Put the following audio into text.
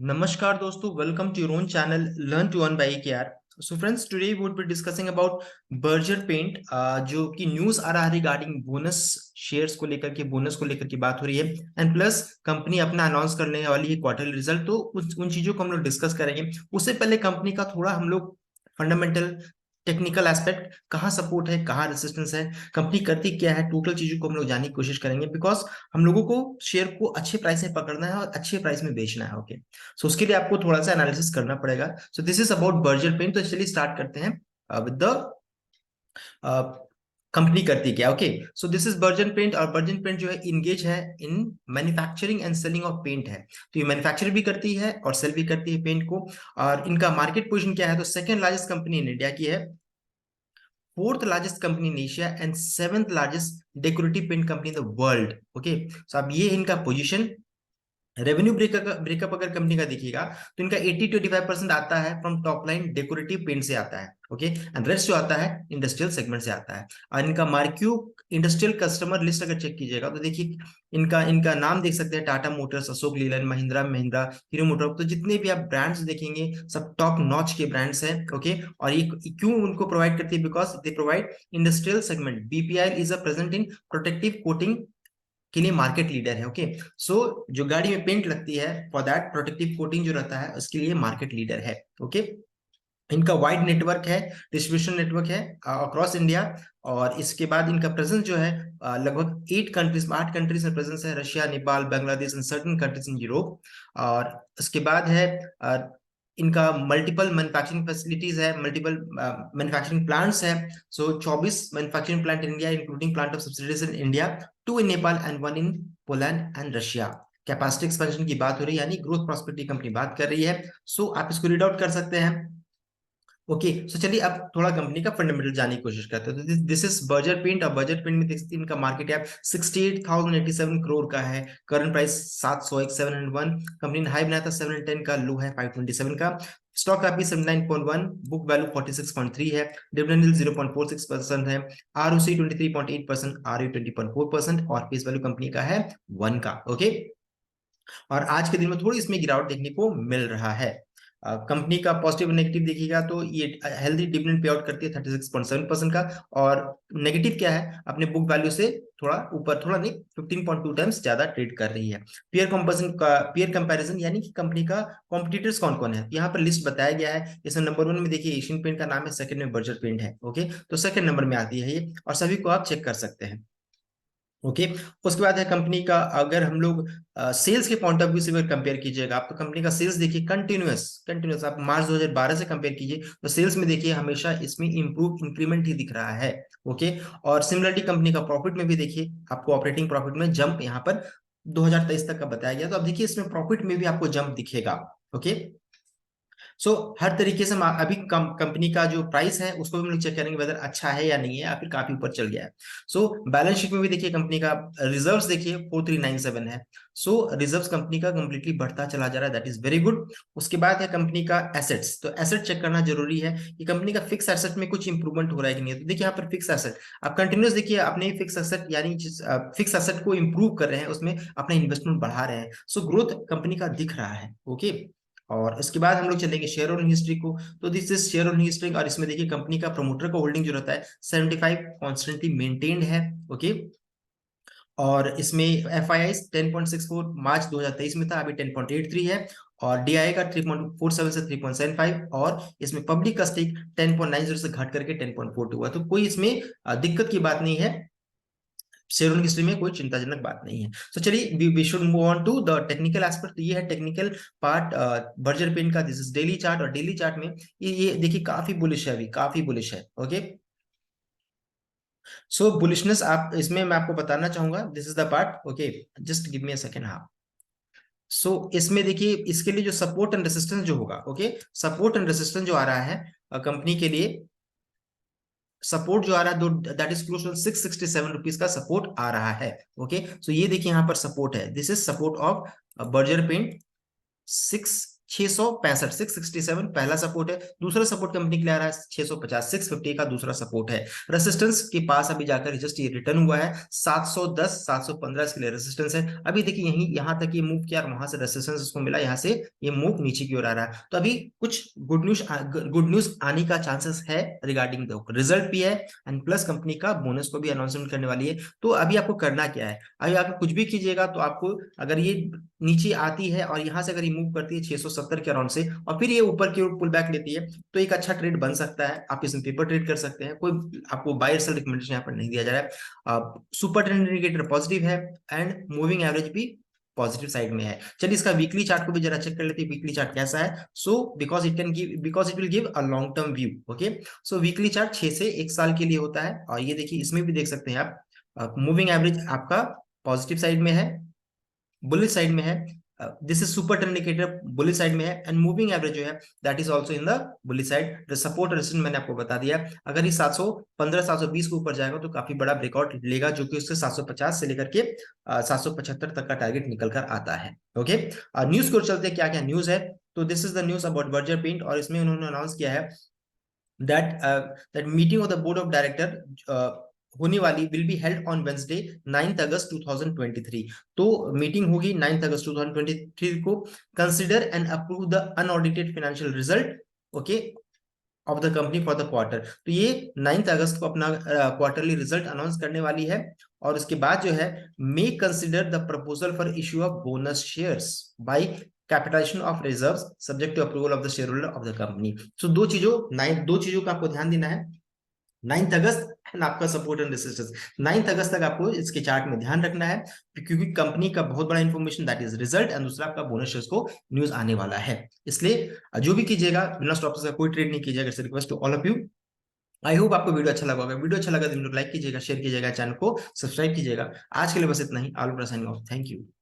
Namaskar दोस्तों, welcome to your own channel Learn to Earn by AKR. So friends, today we would be discussing about Berger Paint, जो कि news आ रहा है regarding bonus shares को लेकर के, bonus को लेकर के बात हो रही है एंड प्लस कंपनी अपना अनाउंस करने वाली है क्वार्टरली रिजल्ट। तो उन चीजों को हम लोग डिस्कस करेंगे। उससे पहले कंपनी का थोड़ा हम लोग फंडामेंटल टेक्निकल एस्पेक्ट, कहाँ सपोर्ट है, कहाँ रेसिस्टेंस है, कंपनी करती क्या है, टोटल चीजों को हम लोग जानने की कोशिश करेंगे। बिकॉज हम लोगों को शेयर को अच्छे प्राइस में पकड़ना है और अच्छे प्राइस में बेचना है। ओके, सो उसके लिए आपको थोड़ा सा एनालिसिस करना पड़ेगा। So this is about Berger paint. तो चलिए स्टार्ट करते हैं विद द कंपनी करती क्या। Okay, so this is Berger paint और बर्जन पेंट जो है इंगेज है in manufacturing and selling of paint है। तो ये मैन्युफैक्चर भी करती है और सेल भी करती है पेंट को। और इनका मार्केट पोजीशन क्या है, तो second largest company in India की है, fourth largest company in Asia and seventh largest decorative paint company in the world. Okay, so अब ये इनका पोजीशन। रेवेन्यू ब्रेकअप अगर कंपनी का देखिएगा तो इनका 80-85% आता है from top line decorative paint से आता है। ओके, एंड रेस्ट जो आता है इंडस्ट्रियल सेगमेंट से आता है। और इनका मार्क्यू इंडस्ट्रियल कस्टमर लिस्ट अगर चेक कीजिएगा तो देखिए इनका इनका नाम देख सकते हैं, Tata Motors, Ashok Leyland, Mahindra Mahindra, Hero Motor. तो जितने भी आप ब्रांड्स देखेंगे सब टॉप नॉच के ब्रांड्स हैं। ओके, और ये क्यों उनको प्रोवाइड करती है, because they provide industrial segment. BPIL is a present in protective coating के लिए मार्केट लीडर है। ओके, सो जो गाड़ी में पेंट लगती है फॉर दैट प्रोटेक्टिव कोटिंग जो रहता है उसके लिए मार्केट लीडर है। ओके, इनका वाइड नेटवर्क है, डिस्ट्रीब्यूशन नेटवर्क है अक्रॉस इंडिया। और इसके बाद इनका प्रेजेंस जो है लगभग 8 कंट्रीज में प्रेजेंस है, Russia, Nepal, Bangladesh and certain countries in Europe. और उसके बाद है इनका मल्टीपल मैन्युफैक्चरिंग फैसिलिटीज है, मल्टीपल मैन्युफैक्चरिंग प्लांट्स है। सो 24 manufacturing plant in India including plant of subsidies in India, 2 in Nepal and 1 in Poland and Russia. Capacity expansion की बात हो रही है, यानी ग्रोथ प्रॉस्पेक्टिव कंपनी बात कर रही है। सो आप इसको रीड आउट कर सकते हैं। ओके, सो चलिए अब थोड़ा कंपनी का फंडामेंटल जानने की कोशिश करते हैं। तो दिस इज बर्जर पेंट। और बर्जर पेंट में देख सकते हैं इनका मार्केट कैप 68,087 करोड़ का है। Current price 701, 701। कंपनी ने हाई बनाया था 710 का, लो है 527 का। स्टॉक कैपिटल 79.1, बुक वैल्यू 46.3 है, डिविडेंड यील्ड 0.46% है, आरओसी 23.8%, आरओई 20.4% और फेस वैल्यू कंपनी का है 1 का। ओके, और आज के दिन में थोड़ी इसमें गिरावट देखने को मिल रहा है। कंपनी का पॉजिटिव और नेगेटिव देखिएगा तो ये हेल्दी डिविडेंड पे आउट करती है 36.7% का। और नेगेटिव क्या है, अपने बुक वैल्यू से थोड़ा ऊपर, थोड़ा नहीं, 15.2 टाइम्स ज्यादा ट्रेड कर रही है। पीयर कंपैरिजन यानी कि कंपनी का कॉम्पिटिटर्स कौन कौन है, यहाँ पर लिस्ट बताया गया है। इसमें नंबर 1 में देखिए एशियन पेंट का नाम है, सेकंड में बर्जर पेंट है। ओके, तो सेकंड नंबर में आती है ये, और सभी को आप चेक कर सकते हैं। ओके, उसके बाद है कंपनी का, अगर हम लोग सेल्स के पॉइंट ऑफ व्यू से अगर कंपेयर कीजिएगा आप, तो कंपनी का सेल्स देखिए कंटिन्यूअस कंटिन्यूअस, आप मार्च 2012 से कंपेयर कीजिए तो सेल्स में देखिए हमेशा इसमें इंक्रीमेंट ही दिख रहा है। ओके, और सिमिलरली कंपनी का प्रॉफिट में भी देखिए आपको ऑपरेटिंग प्रॉफिट में जंप यहाँ पर 2023 तक का बताया गया, तो अब देखिए इसमें प्रॉफिट में भी आपको जंप दिखेगा। ओके, सो हर तरीके से अभी कंपनी का जो प्राइस है उसको भी हम लोग चेक करेंगे वेदर अच्छा है या नहीं है, या फिर काफी ऊपर चल गया है। सो बैलेंस शीट में भी देखिए कंपनी का रिजर्व्स देखिए 4397 है। सो रिजर्व्स कंपनी का कंप्लीटली बढ़ता चला जा रहा है, दैट इज वेरी गुड। उसके बाद है कंपनी का एसेट्स। तो एसेट चेक करना जरूरी है कि कंपनी का फिक्स एसेट में कुछ इंप्रूवमेंट हो रहा है कि नहीं। तो देखिए यहाँ पर फिक्स एसेट आप कंटिन्यूस देखिए अपने फिक्स एसेट, यानी फिक्स एसेट को इंप्रूव कर रहे हैं, उसमें अपना इन्वेस्टमेंट बढ़ा रहे हैं। सो ग्रोथ कंपनी का दिख रहा है। ओके, और इसके बाद हम लोग चलेंगे शेयर होल्डिंग हिस्ट्री को। तो this is share holding history, और इसमें देखिए कंपनी का प्रमोटर का होल्डिंग जो रहता है 75 कॉन्स्टेंटली मेंटेन्ड है। ओके, और इसमें एफ आई आई 10.64 मार्च 2023 में था, अभी 10.83 है। और डीआई का 3.47 से 3.75, और इसमें पब्लिक का स्टेक 10.90 से घट करके 10.42 हुआ। तो कोई इसमें दिक्कत की बात नहीं है, शेयर होल्डिंग हिस्ट्री में कोई चिंताजनक बात नहीं है। तो चलिए we should move on to the technical aspect. ये है टेक्निकल पार्ट बर्जर पेंट का। दिस इज डेली चार्ट, और डेली चार्ट में ये देखिए काफी बुलिश है, अभी काफी बुलिश है। ओके, सो बुलिशनेस आप इसमें मैं आपको बताना चाहूंगा, this is the part. Okay, just give me a second. हाँ, सो इसमें देखिए इसके लिए जो सपोर्ट एंड रेसिस्टेंस जो होगा, ओके, सपोर्ट एंड रेसिस्टेंस जो आ रहा है कंपनी के लिए, सपोर्ट जो आ रहा है, that is close to 667 rupees का सपोर्ट आ रहा है। ओके, सो ये देखिए यहाँ पर सपोर्ट है, this is support of Berger paint 665 667 पहला सपोर्ट है, दूसरा सपोर्ट कंपनी के लिए आ रहा है 650 650 का दूसरा सपोर्ट है। रेसिस्टेंस के पास अभी जाकर जस्ट ये रिटर्न हुआ है 710 715 इसके लिए रेसिस्टेंस है। अभी देखिए यही यहाँ तक ये मूव किया और वहां से रेसिस्टेंस इसको मिला, यहाँ से ये मूव नीचे की ओर आ रहा है। तो अभी कुछ गुड न्यूज आने का चांसेस है रिगार्डिंग द रिजल्ट भी है एंड प्लस कंपनी का बोनस को भी अनाउंसमेंट करने वाली है। तो अभी आपको करना क्या है, अभी आप कुछ भी कीजिएगा तो आपको अगर ये नीचे आती है और यहाँ से अगर ये मूव करती है 670 के अराउंड से और फिर ये ऊपर की ओर पुल बैक लेती है तो एक अच्छा ट्रेड बन सकता है। आप इसमें पेपर ट्रेड कर सकते हैं, कोई आपको बाय और सेल रिकमेंडेशन यहाँ पर नहीं दिया जा रहा है। सुपर ट्रेंड इंडिकेटर पॉजिटिव है एंड मूविंग एवरेज भी पॉजिटिव साइड में है। चलिए इसका वीकली चार्ट को भी जरा चेक कर लेते हैं, वीकली चार्ट कैसा है। So because it will give a long term view. Okay, so weekly chart 6 से 1 साल के लिए होता है और ये देखिए इसमें भी देख सकते हैं आप मूविंग एवरेज आपका पॉजिटिव साइड में है, बुलिश साइड में है। This is super trend indicator bullish side में है एंड मूविंग एवरेज जो है that is also in the bullish side. Support resistance मैंने आपको बता दिया, अगर ये 715 720 के ऊपर जाएगा तो काफी बड़ा ब्रेकआउट लेगा जो कि उससे 750 से लेकर के 775 तक का टारगेट निकल कर आता है। ओके, न्यूज को चलते हैं क्या क्या न्यूज है। तो this is the news about Berger paint और इसमें उन्होंने अनाउंस किया है that meeting of the board of director होने वाली will be held on Wednesday 9 अगस्त 2023। तो मीटिंग होगी 9 अगस्त 2023 को। Consider and approve the unaudited financial result okay of the company for the quarter. तो ये 9 अगस्त को अपना क्वार्टरली रिजल्ट अनाउंस करने वाली है और उसके बाद जो है may consider the proposal for issue of bonus shares by capitalisation of reserves subject to approval of the share holder of the company. So दो चीजों का आपको ध्यान देना है, 9 अगस्त एंड आपका सपोर्ट एंड रेसिस्टेंस। 9 अगस्त तक आपको इसके चार्ट में ध्यान रखना है क्योंकि कंपनी का बहुत बड़ा information that is result and दूसरा आपका बोनस शेयर्स को न्यूज आने वाला है। इसलिए जो भी कीजिएगा बिना स्टॉप लॉस का कोई ट्रेड नहीं कीजिएगा। It's request to all of you. I hope आपको वीडियो अच्छा लगा होगा। वीडियो अच्छा लगा तो लाइक कीजिएगा, शेयर कीजिएगा, चैनल को सब्सक्राइब कीजिएगा। आज के लिए बस इतना ही। All signing off, thank you.